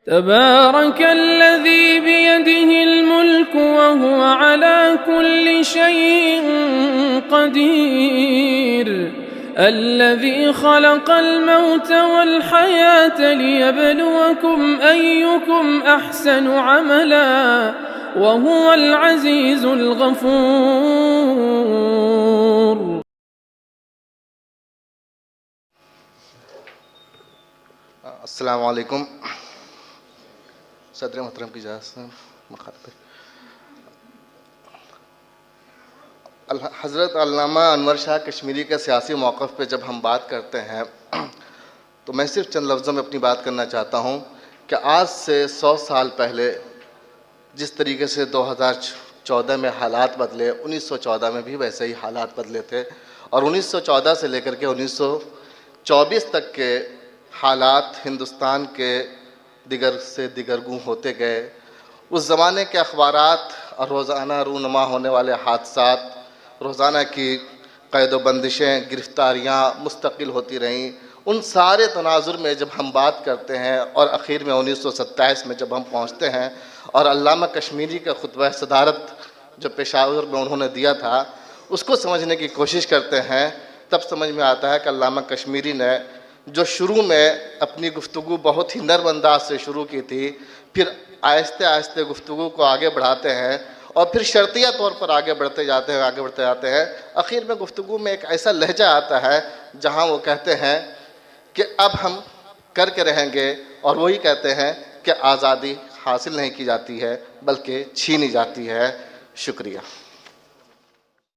تبارك الذي بيده الملك وهو على كل شيء قدير الذي خلق الموت والحياة ليبلوكم أيكم أحسن عملا وهو العزيز الغفور. السلام علیکم. صدر محترم کی اجازت سے مخاطب حضرت علامہ انور شاہ کشمیری کے سیاسی موقف پہ جب ہم بات کرتے ہیں تو میں صرف چند لفظوں میں اپنی بات کرنا چاہتا ہوں کہ آج سے 100 سال پہلے جس طریقے سے 2014 میں حالات بدلے، 1914 میں بھی ویسے ہی حالات بدلے تھے، اور 1914 سے لے کر کے 1924 تک کے حالات ہندوستان کے دیگر سے دیگرگوں ہوتے گئے. اس زمانے کے اخبارات اور روزانہ رونما ہونے والے حادثات، روزانہ کی قید و بندشیں، گرفتاریاں مستقل ہوتی رہیں. ان سارے تناظر میں جب ہم بات کرتے ہیں اور اخیر میں 1927 میں جب ہم پہنچتے ہیں اور علامہ کشمیری کا خطبہ صدارت جو پشاور میں انہوں نے دیا تھا اس کو سمجھنے کی کوشش کرتے ہیں، تب سمجھ میں آتا ہے کہ علامہ کشمیری نے جو شروع میں اپنی گفتگو بہت ہی نرم انداز سے شروع کی تھی، پھر آہستہ آہستہ گفتگو کو آگے بڑھاتے ہیں اور پھر شرطیہ طور پر آگے بڑھتے جاتے ہیں. اخیر میں گفتگو میں ایک ایسا لہجہ آتا ہے جہاں وہ کہتے ہیں کہ اب ہم کر کے رہیں گے، اور وہی کہتے ہیں کہ آزادی حاصل نہیں کی جاتی ہے بلکہ چھینی جاتی ہے. شکریہ.